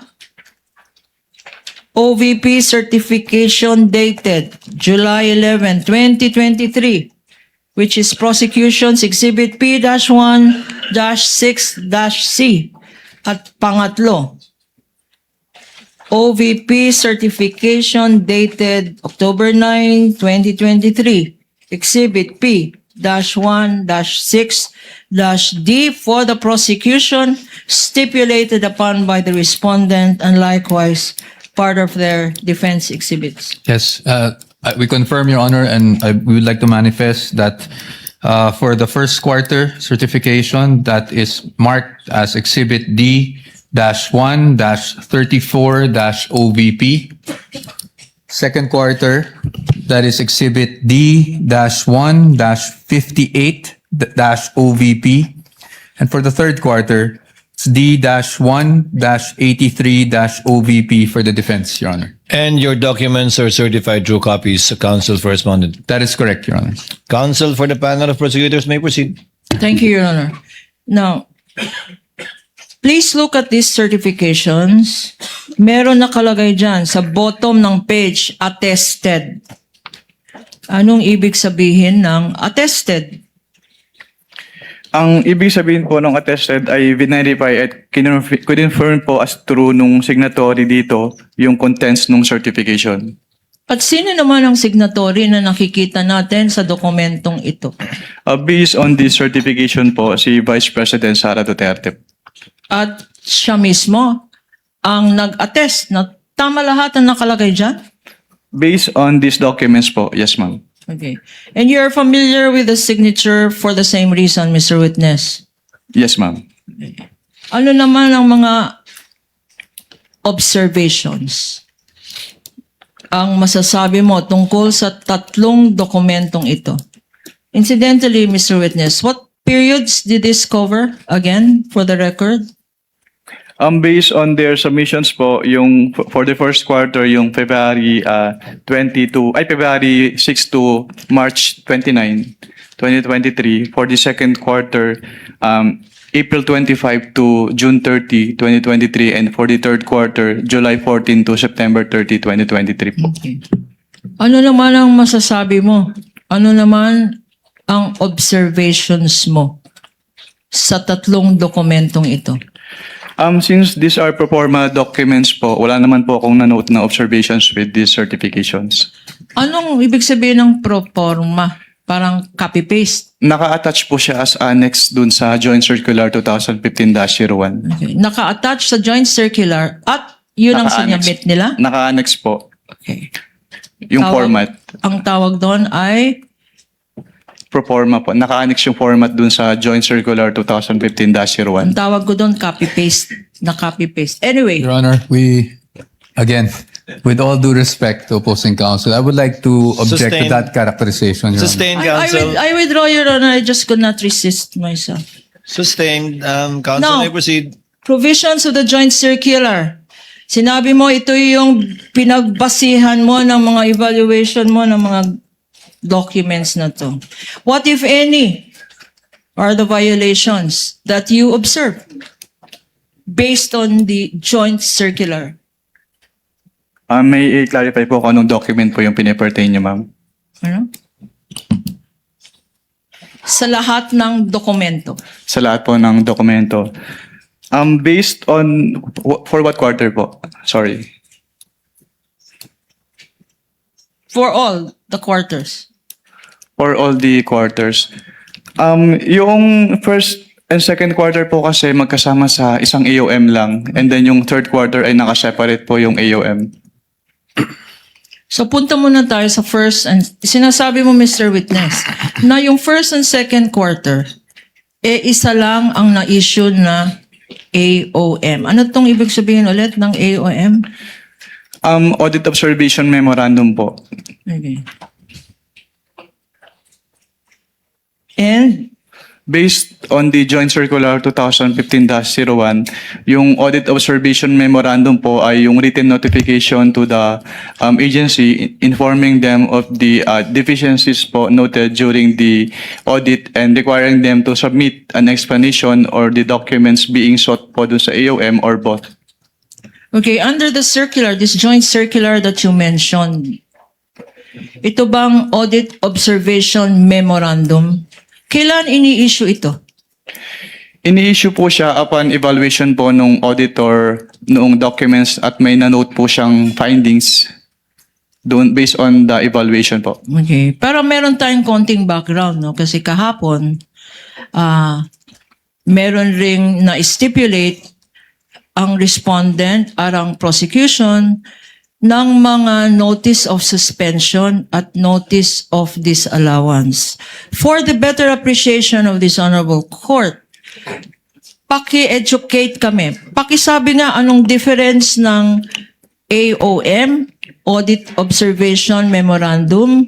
OVP certification dated July 11, 2023, which is Prosecution's Exhibit P-1-6-C. At pangatlo, OVP certification dated October 9, 2023, Exhibit P-1-6-D for the prosecution stipulated upon by the respondent and likewise part of their defense exhibits. Yes, we confirm, Your Honor, and we would like to manifest that for the first quarter certification that is marked as Exhibit D-1-34-OVP. Second quarter, that is Exhibit D-1-58-OVP. And for the third quarter, it's D-1-83-OVP for the defense, Your Honor. And your documents are certified true copies, counsel for respondent. That is correct, Your Honor. Counsel for the panel of prosecutors may proceed. Thank you, Your Honor. Now, please look at these certifications. Meron nakalagay dyan sa bottom ng page, attested. Anong ibig sabihin ng attested? Ang ibig sabihin po ng attested ay verify at confirm po as true nung signatory dito yung contents ng certification. At sino naman ang signatory na nakikita natin sa dokumentong ito? Based on this certification po, si Vice President Sara Duterte. At siya mismo ang nag-attest na tama lahat ang nakalagay dyan? Based on these documents po, yes ma'am. Okay. And you're familiar with the signature for the same reason, Mr. Witness? Yes ma'am. Ano naman ang mga observations ang masasabi mo tungkol sa tatlong dokumentong ito? Incidentally, Mr. Witness, what periods did this cover? Again, for the record? Based on their submissions po, yung for the first quarter, yung February 6 to March 29, 2023. For the second quarter, April 25 to June 30, 2023. And for the third quarter, July 14 to September 30, 2023 po. Okay. Ano naman ang masasabi mo? Ano naman ang observations mo sa tatlong dokumentong ito? Since these are pro forma documents po, wala naman po akong na-note na observations with these certifications. Anong ibig sabihin ng pro forma? Parang copy-paste? Naka-attach po siya as annex dun sa Joint Circular 2015-01. Okay. Naka-attach sa joint circular at yun ang Naka-annex. sinabit nila? Naka-annex po Okay. yung Tawag- format. Ang tawag doon ay Pro forma po. Naka-annex yung format dun sa Joint Circular 2015-01. ang tawag ko doon copy-paste. Na copy-paste. Anyway, Your Honor, again, with all due respect to opposing counsel, I would like to object to Sustain. that characterization, Your Honor. Sustained, counsel. I withdraw, Your Honor. I just could not resist myself. Sustained. Counsel Now- may proceed. Provisions of the joint circular. Sinabi mo, ito yung pinagbasihan mo ng mga evaluation mo ng mga documents na to. What, if any, are the violations that you observe based on the joint circular? May i-clarify po kung anong document po yung pinipertain niyo, ma'am. Ano? Sa lahat ng dokumento. Sa lahat po ng dokumento. Based on, for what quarter po? Sorry. For all the quarters. For all the quarters. Yung first and second quarter po kasi magkasama sa isang AOM lang. And then yung third quarter ay nakaseparate po yung AOM. So punta muna tayo sa first and sinasabi mo, Mr. Witness, na yung first and second quarter, isa lang ang na-issue na AOM. Ano tong ibig sabihin ulit ng AOM? Audit Observation Memorandum po. Okay. And Based on the Joint Circular 2015-01, yung Audit Observation Memorandum po ay yung written notification to the agency informing them of the deficiencies po noted during the audit and requiring them to submit an explanation or the documents being sought po dun sa AOM or both. okay, under the circular, this joint circular that you mentioned, ito bang Audit Observation Memorandum? Kailan ini-issue ito? Ini-issue po siya upon evaluation po nung auditor noong documents at may na-note po siyang findings doon based on the evaluation po. Okay. Pero meron tayong konting background, no? Kasi kahapon, meron ring na-stipulate ang respondent at ang prosecution ng mga notice of suspension at notice of disallowance. For the better appreciation of this honorable court, paki-educate kami. Pakisabi nga anong difference ng AOM, Audit Observation Memorandum,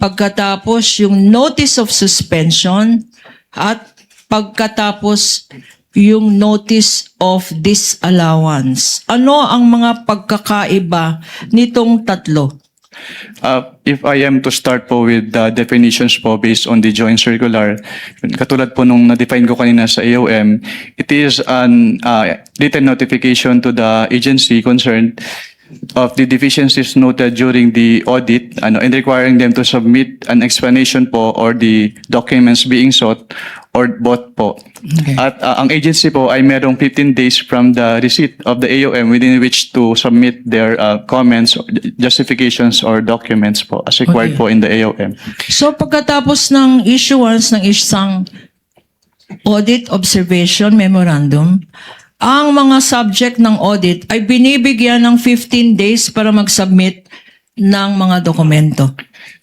pagkatapos yung notice of suspension, at pagkatapos yung notice of disallowance. Ano ang mga pagkakaiba nitong tatlo? If I am to start po with the definitions po based on the joint circular, katulad po nung na-define ko kanina sa AOM, it is an written notification to the agency concerned of the deficiencies noted during the audit and requiring them to submit an explanation po or the documents being sought or both po. Okay. At ang agency po ay merong 15 days from the receipt of the AOM within which to submit their comments, justifications, or documents po as required Okay. po in the AOM. So pagkatapos ng issuance ng isang Audit Observation Memorandum, ang mga subject ng audit ay binibigyan ng 15 days para mag-submit ng mga dokumento.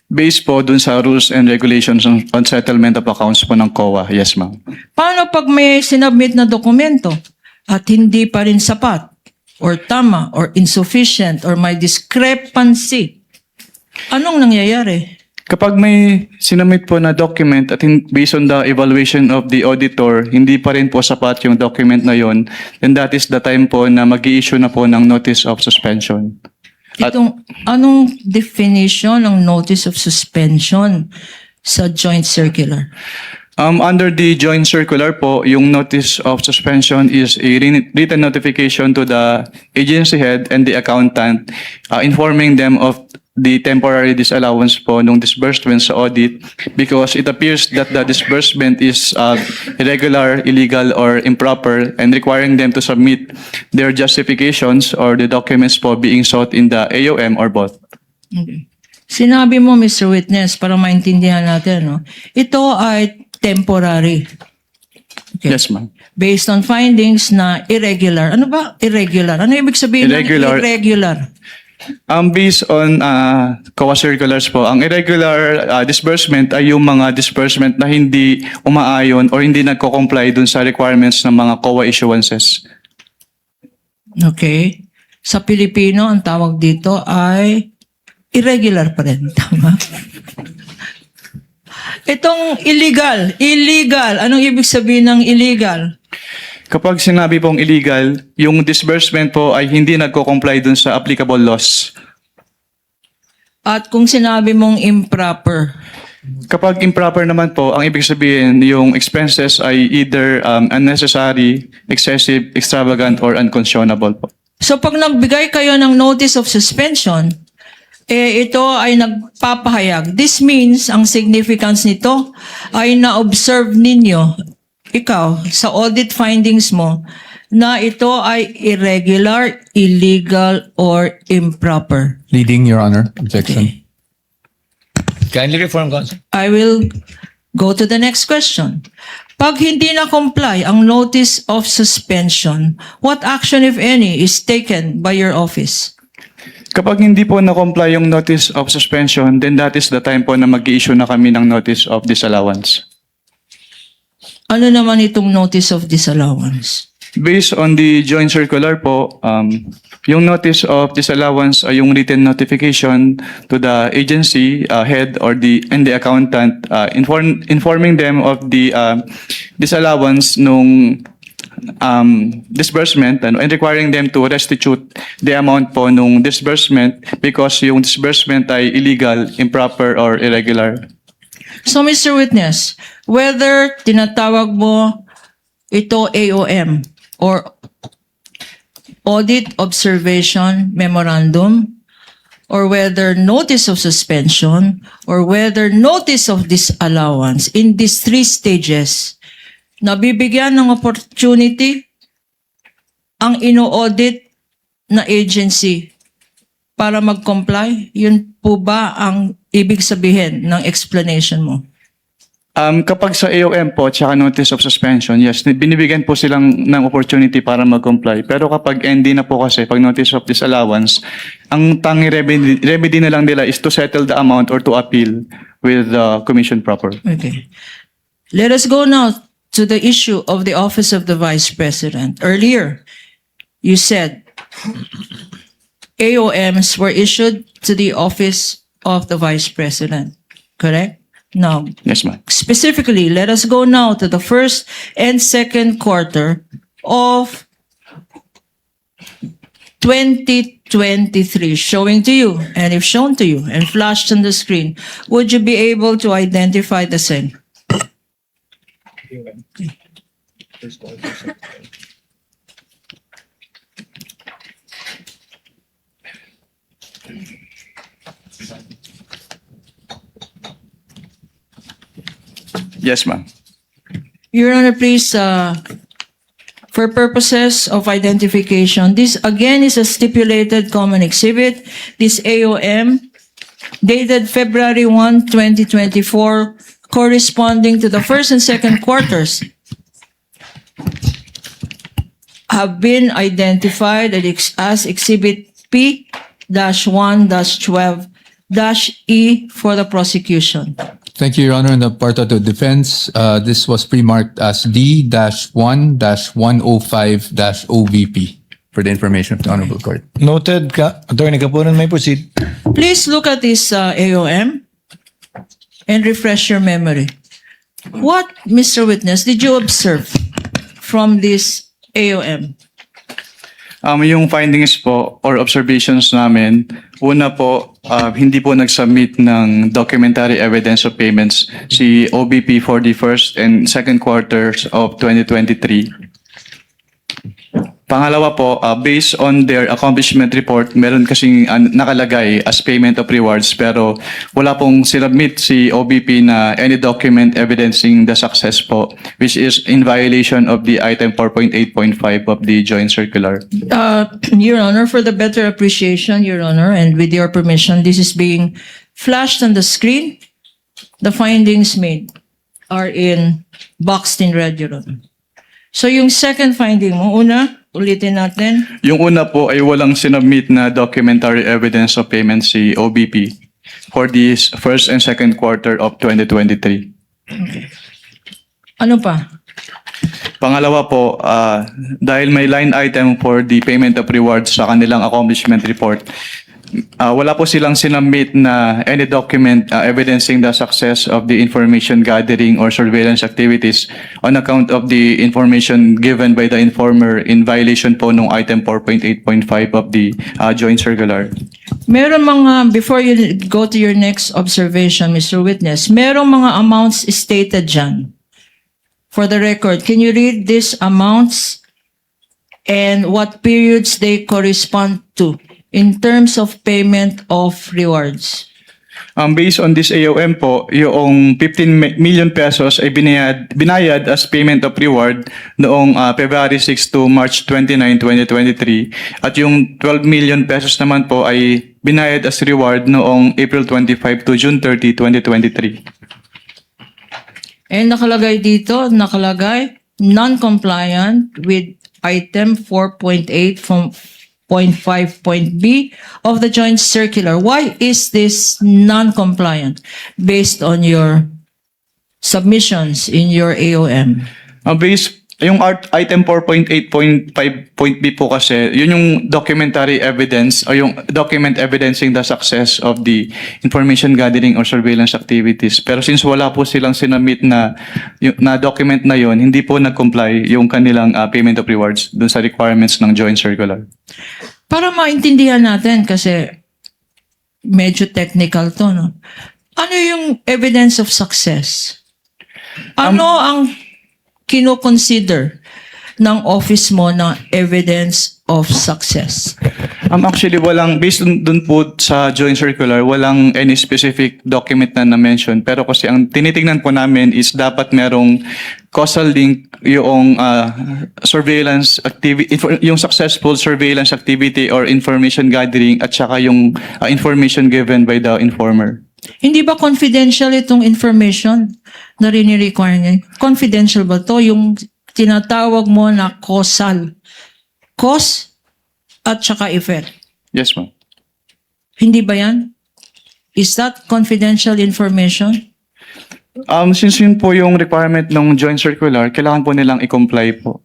Based po dun sa rules and regulations on settlement of accounts po ng COA. Yes, ma'am. Paano pag may sinubmit na dokumento at hindi pa rin sapat or tama or insufficient or may discrepancy? Anong nangyayari? Kapag may sinamit po na document at based on the evaluation of the auditor, hindi pa rin po sapat yung document na yon, then that is the time po na mag-i-issue na po ng notice of suspension. At- Anong definition ng notice of suspension sa joint circular? Under the joint circular po, yung notice of suspension is a written notification to the agency head and the accountant informing them of the temporary disallowance po nung disbursement sa audit because it appears that the disbursement is irregular, illegal, or improper and requiring them to submit their justifications or the documents po being sought in the AOM or both. Okay. Sinabi mo, Mr. Witness, para maintindihan natin, no? Ito ay temporary. Okay. Yes, ma'am. Based on findings na irregular. Ano ba irregular? Ano ibig sabihin Irregular. ng irregular? Based on COA circulars po, ang irregular disbursement ay yung mga disbursement na hindi umaayon or hindi nagko-comply dun sa requirements ng mga COA issuances. Okay. Sa Pilipino, ang tawag dito ay irregular pa rin. Tama? Itong illegal. Anong ibig sabihin ng illegal? Kapag sinabi pong illegal, yung disbursement po ay hindi nagko-comply dun sa applicable laws. At kung sinabi mong improper, Kapag improper naman po, ang ibig sabihin, yung expenses ay either unnecessary, excessive, extravagant, or unconscionable po. so pag nagbigay kayo ng notice of suspension, ito ay nagpapahayag. This means, ang significance nito ay na-observe ninyo, ikaw, sa audit findings mo, na ito ay irregular, illegal, or improper. Leading, Your Honor. Objection. Kindly reform, Counsel. I will go to the next question. Pag hindi na-comply ang notice of suspension, what action, if any, is taken by your office? Kapag hindi po na-comply yung notice of suspension, then that is the time po na mag-i-issue na kami ng notice of disallowance. Ano naman itong notice of disallowance? Based on the joint circular po, yung notice of disallowance ay yung written notification to the agency head or the accountant informing them of the disallowance nung disbursement and requiring them to restitute the amount po nung disbursement because yung disbursement ay illegal, improper, or irregular. So, Mr. Witness, whether tinatawag mo ito AOM or Audit Observation Memorandum, or whether notice of suspension, or whether notice of disallowance, in these three stages, nabibigyan ng opportunity ang ino-audit na agency para mag-comply? Yun po ba ang ibig sabihin ng explanation mo? Kapag sa AOM po, tsaka notice of suspension, yes, binibigyan po silang ng opportunity para mag-comply. Pero kapag ND na po kasi, pag notice of disallowance, ang tanging remedy na lang nila is to settle the amount or to appeal with the commission proper. Okay. Let us go now to the issue of the office of the Vice President. Earlier, you said AOMs were issued to the office of the Vice President, correct? Now, Yes, ma'am. specifically, let us go now to the first and second quarter of 2023, showing to you, and if shown to you and flashed on the screen, would you be able to identify the same? Yes, ma'am. Your Honor, please, for purposes of identification, this again is a stipulated common exhibit. This AOM dated February 1, 2024, corresponding to the first and second quarters, have been identified as Exhibit P-1-12-E for the prosecution. Thank you, Your Honor. On the part of the defense, this was pre-marked as D-1-105-OVP for the information of the Honorable Court. Noted ka. Attorney Kapunan, may proceed. Please look at this AOM and refresh your memory. What, Mr. Witness, did you observe from this AOM? Yung findings po or observations namin, una po, hindi po nag-submit ng documentary evidence of payments si OBP for the first and second quarters of 2023. Pangalawa po, based on their accomplishment report, meron kasing nakalagay as payment of rewards pero wala pong sinubmit si OBP na any document evidencing the success po, which is in violation of the item 4.8.5 of the joint circular. Your Honor, for the better appreciation, Your Honor, and with your permission, this is being flashed on the screen. The findings made are boxed in red, Your Honor. So yung second finding mo, una, ulitin natin. Yung una po ay walang sinubmit na documentary evidence of payment si OBP for the first and second quarter of 2023. Ano pa? Pangalawa po, dahil may line item for the payment of rewards sa kanilang accomplishment report, wala po silang sinubmit na any document evidencing the success of the information gathering or surveillance activities on account of the information given by the informer in violation po ng item 4.8.5 of the joint circular. Meron mga, before you go to your next observation, Mr. Witness, meron mga amounts stated dyan. For the record, can you read these amounts and what periods they correspond to in terms of payment of rewards? Based on this AOM po, yung 15 million pesos ay binayad as payment of reward noong February 6 to March 29, 2023. At yung 12 million pesos naman po ay binayad as reward noong April 25 to June 30, 2023. And nakalagay dito, non-compliant with item 4.8 5.5.b of the joint circular. Why is this non-compliant based on your submissions in your AOM? Yung item 4.8.5.b po kasi, yun yung documentary evidence o yung document evidencing the success of the information gathering or surveillance activities. Pero since wala po silang sinamit na document na yon, hindi po nag-comply yung kanilang payment of rewards dun sa requirements ng joint circular. Para maintindihan natin kasi medyo technical to, no? Ano yung evidence of success? Ano ang kino-consider ng office mo na evidence of success? Actually, based dun po sa joint circular, walang any specific document na na-mention. Pero kasi ang tinitingnan po namin is dapat merong causal link yung surveillance activity, yung successful surveillance activity or information gathering at saka yung information given by the informer. Hindi ba confidential itong information na rini-require niya? Confidential ba to? Yung tinatawag mo na causal. Cause at saka effect. Yes, ma'am. Hindi ba yan? Is that confidential information? Since yun po yung requirement ng joint circular, kailangan po nilang i-comply po.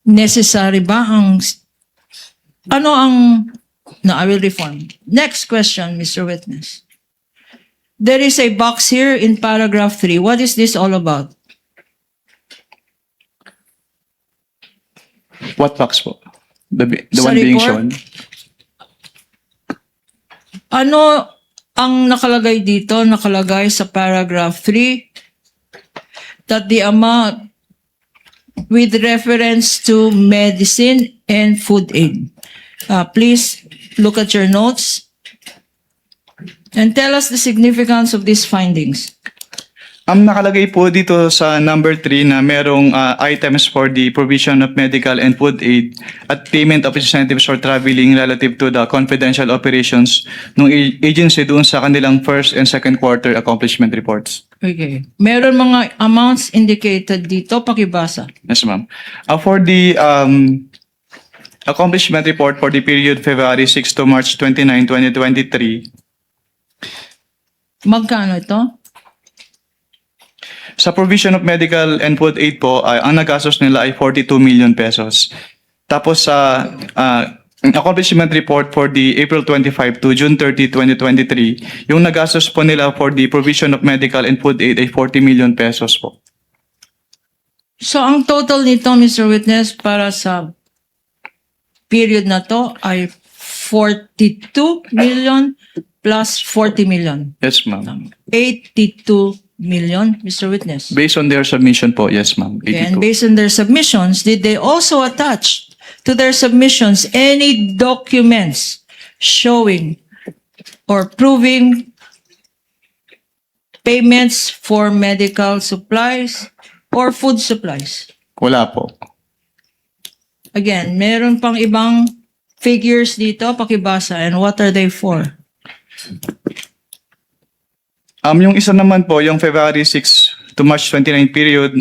Necessary ba ang... Ano ang... No, I will reform. Next question, Mr. Witness. There is a box here in paragraph 3. What is this all about? What box po? The Sa one being report? shown? Ano ang nakalagay dito? Nakalagay sa paragraph 3 that the amount with reference to medicine and food aid. Please look at your notes and tell us the significance of these findings. Nakalagay po dito sa number 3 na merong items for the provision of medical and food aid at payment of incentives for traveling relative to the confidential operations ng agency doon sa kanilang first and second quarter accomplishment reports. Okay. Meron mga amounts indicated dito. Pakibasa. Yes, ma'am. For the accomplishment report for the period February 6 to March 29, 2023, Magkano ito? sa provision of medical and food aid po, ang nagastos nila ay 42 million pesos. Tapos sa accomplishment report for the April 25 to June 30, 2023, yung nagastos po nila for the provision of medical and food aid ay 40 million pesos po. So, ang total nito, Mr. Witness, para sa period na to ay 42 million plus 40 million. Yes, ma'am. 82 million, Mr. Witness. Based on their submission po, yes, ma'am. Okay, and 82. based on their submissions, did they also attach to their submissions any documents showing or proving payments for medical supplies or food supplies? Wala po. Again, meron pang ibang figures dito, pakibasa, and what are they for? Yung isa naman po, yung February 6 to March 29 period,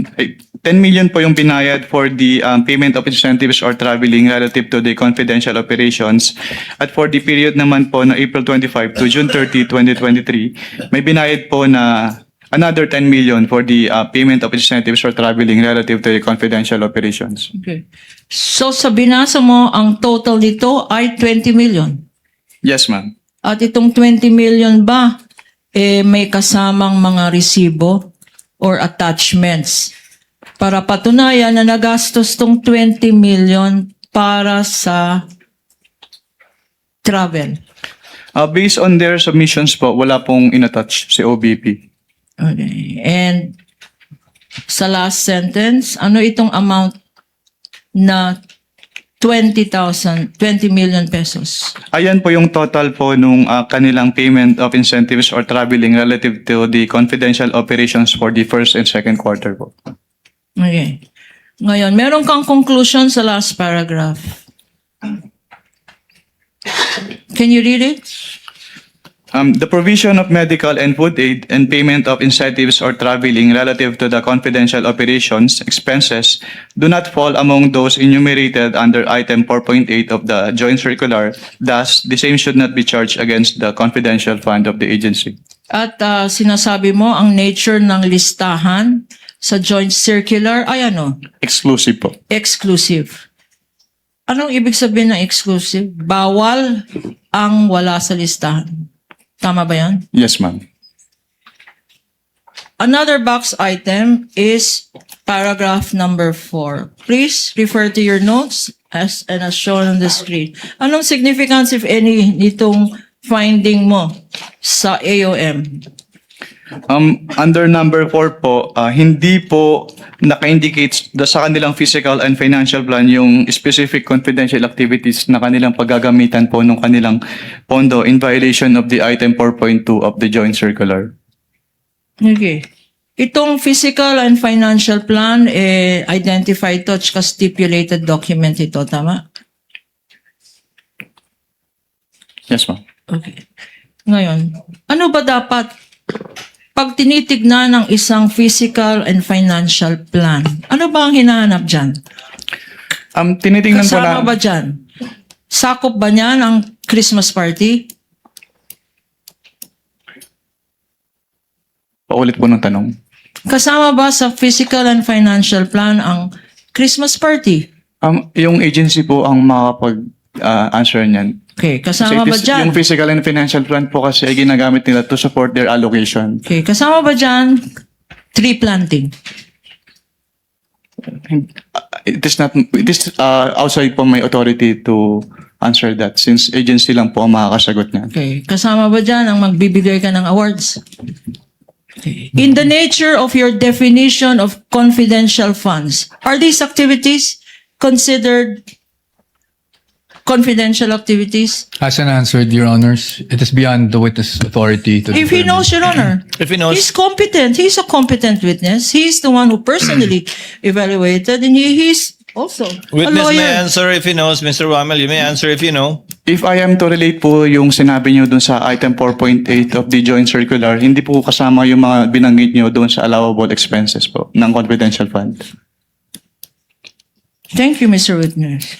10 million po yung binayad for the payment of incentives or traveling relative to the confidential operations. At for the period naman po na April 25 to June 30, 2023, may binayad po na another 10 million for the payment of incentives or traveling relative to the confidential operations. Okay. So sa binasa mo, ang total nito ay 20 million. Yes, ma'am. At itong 20 million ba, may kasamang mga resibo or attachments para patunayan na nagastos tong 20 million para sa travel. Based on their submissions po, wala pong inattach si OBP. Okay. And sa last sentence, ano itong amount na 20 million pesos? Ayan po yung total po nung kanilang payment of incentives or traveling relative to the confidential operations for the first and second quarter po. Okay. Ngayon, meron kang conclusion sa last paragraph. Can you read it? The provision of medical and food aid and payment of incentives or traveling relative to the confidential operations expenses do not fall among those enumerated under item 4.8 of the joint circular. Thus, the same should not be charged against the confidential fund of the agency. At sinasabi mo ang nature ng listahan sa joint circular ay ano? Exclusive po. Exclusive. Anong ibig sabihin ng exclusive? Bawal ang wala sa listahan. Tama ba yan? Yes, ma'am. Another box item is paragraph number 4. Please refer to your notes as shown on the screen. Anong significance, if any, nitong finding mo sa AOM? Under number 4 po, hindi po naka-indicate sa kanilang physical and financial plan yung specific confidential activities na kanilang paggagamitan po ng kanilang pondo in violation of the item 4.2 of the joint circular. Okay. Itong physical and financial plan, identified to at stipulated document ito, tama? Yes, ma'am. Okay. Ngayon, ano ba dapat pag tinitignan ng isang physical and financial plan? Ano ba ang hinahanap dyan? Tinitingnan po Kasama na... ba dyan? Sakop ba niyan ang Christmas party? Paulit po ng tanong. Kasama ba sa physical and financial plan ang Christmas party? Yung agency po ang makapag-answer niyan. Okay, kasama ba dyan? Yung physical and financial plan po kasi ay ginagamit nila to support their allocation. Okay, kasama ba dyan tree planting? It is outside po my authority to answer that since agency lang po ang makakasagot niyan. Okay, kasama ba dyan ang magbibigay ka ng awards? Okay. In the nature of your definition of confidential funds, are these activities considered confidential activities? As an answered, Your Honors, it is beyond the witness authority to If he determine. knows, Your Honor. If he knows. He's competent. He's a competent witness. He's the one who personally evaluated, and he's also a Witness may lawyer. answer if he knows. Mr. Wamel, you may answer if you know. If I am to relate po yung sinabi nyo dun sa item 4.8 of the joint circular, hindi po kasama yung mga binanggit nyo dun sa allowable expenses po ng confidential fund. Thank you, Mr. Witness.